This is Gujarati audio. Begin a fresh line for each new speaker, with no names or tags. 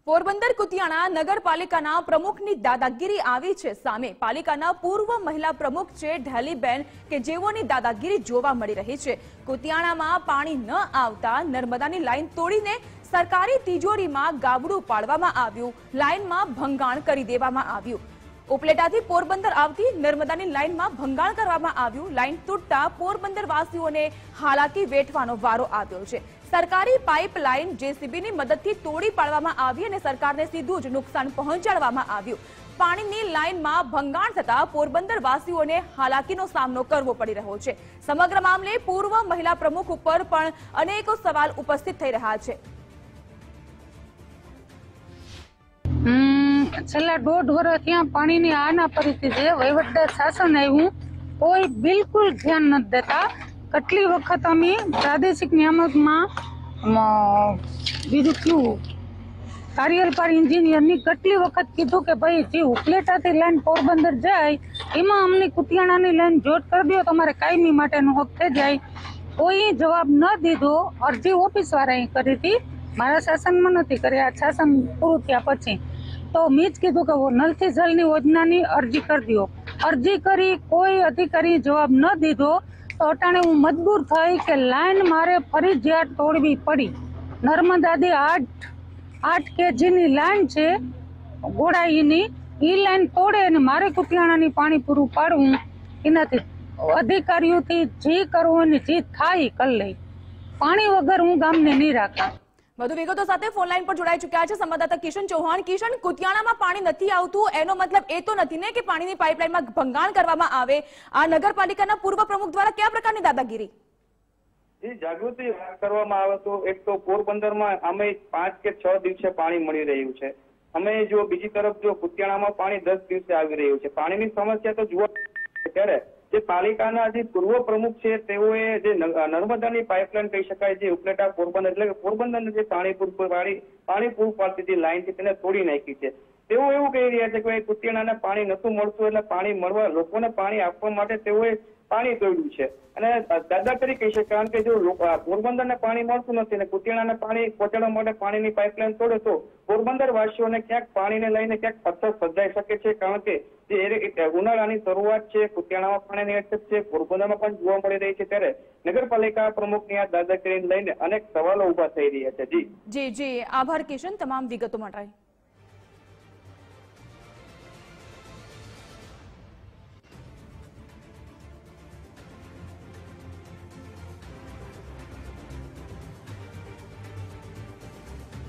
પોરબંદર કુતિયાણા નગરપાલિકાના પ્રમુખની દાદાગીરી આવી છે સામે। પાલિકાના પૂર્વ મહિલા પ્રમુખ છે ઢેલીબેન કે જેઓની દાદાગીરી જોવા મળી રહી છે। કુતિયાણામાં પાણી ન આવતા નર્મદાની લાઈન તોડીને સરકારી તિજોરીમાં ગાબડું પાડવામાં આવ્યું, લાઈનમાં ભંગાણ કરી દેવામાં આવ્યું। ઉપલેટાથી પોરબંદર આવતી નર્મદાની લાઈનમાં ભંગાણ કરવામાં આવ્યું। લાઈન તૂટતા પોરબંદર વાસીઓને હાલાકી વેઠવાનો વારો આવ્યો છે। સરકારી પાઇપલાઇન જેસીબીની મદદથી તોડી પાડવામાં આવી અને સરકારને સીધું જ નુકસાન પહોંચાડવામાં આવ્યું। પાણીની લાઈનમાં ભંગાણ થતા પોરબંદર વાસીઓને હાલાકીનો સામનો કરવો પડી રહ્યો છે। સમગ્ર મામલે પૂર્વ મહિલા પ્રમુખ ઉપર પણ અનેકો સવાલ ઉપસ્થિત થઈ રહ્યા છે।
છેલ્લા 1.5 વર્ષ ત્યાં પાણીની આના પરિસ્થિતિ છે। વહીવટદાર શાસન આવ્યું, કોઈ બિલકુલ ધ્યાન નથી દેતા। કેટલી વખત અમે પ્રાદેશિક નિયામકમાં બીજું કયું કાર્યપાલક એન્જિનિયરની કેટલી વખત કીધું કે ભાઈ જે ઉપલેટાથી લાઈન પોરબંદર જાય એમાં અમને કુતિયાણાની લાઈન જોડ કરી દો, તમારે કાયમી માટેનો હક થઈ જાય। કોઈ જવાબ ન દીધો। અરજી ઓફિસ વાળાએ કરી હતી, મારા શાસનમાં નથી કરી। આ શાસન પૂરું થયા પછી તો મેં જ કીધું કે નલ થી જલની યોજનાની અરજી કરી દો। અરજી કરી, કોઈ અધિકારી જવાબ ન દીધો તો અટાણે હું મજબૂર થઈ કે લાઈન મારે ફરજિયાત તોડવી પડી। નર્મદાથી 8 kgની લાઈન છે ગોળાઈની, એ લાઈન તોડે અને મારે કુતિયાણાની પાણી પૂરું પાડવું, એનાથી અધિકારીઓથી જે કરવું અને જે થાય કરી લઈ। પાણી વગર હું ગામને નહીં રાખા।
વધુ વિગતો સાથે ફોન લાઈન પર જોડાઈ ચૂક્યા છે સંવાદદાતા કિશન ચૌહાણ। કિશન, કુતિયાણામાં પાણી નથી આવતું એનો મતલબ એ તો નથી ને કે પાણીની પાઇપલાઇનમાં ભંગાણ કરવામાં આવે? આ નગરપાલિકાના પૂર્વ પ્રમુખ દ્વારા કયા પ્રકારની દાદાગીરી?
જાગૃતિ વાત કરવામાં આવે તો એક તો પોરબંદરમાં અમે 5 કે 6 દિવસે પાણી મળી રહ્યું છે। અમે જો બીજી તરફ જો કુતિયાણામાં પાણી 10 દિવસે આવી રહ્યું છે। પાણીની સમસ્યા તો જોવા ત્યારે જે પાલિકાના જે પૂર્વ પ્રમુખ છે તેઓએ જે નર્મદાની પાઇપલાઇન કહી શકાય જે ઉપલેટા પોરબંદર એટલે કે પોરબંદરને જે પાણી પૂરું પાડતી જે લાઈન છે તેને તોડી નાખી છે। તેઓ એવું કહી રહ્યા છે કે કુતિયાણાને પાણી નતું મળતું એટલે પાણી મળવા લોકોને પાણી આપવા માટે તેઓએ પાણી તોડ્યું છે અને દાદાગીરી કહી શકાય। કારણ કે જો પોરબંદરને પાણી મળતું નથી અને કુતિયાણાને પાણી પહોંચાડવા માટે પાણીની પાઇપલાઇન તોડે તો પોરબંદર વાસીઓને ક્યાંક પાણીને લઈને ક્યાંક અછત સર્જાઈ શકે છે। કારણ કે જે ઉનાળાની શરૂઆત છે, કુતિયાણામાં પાણીની અછત છે, પોરબંદરમાં પણ જોવા મળી રહી છે। ત્યારે નગરપાલિકા પ્રમુખની આ દાદાગીરીને લઈને અનેક સવાલો ઉભા થઈ રહ્યા છે। જી
આભાર કિશન તમામ વિગતો માટે।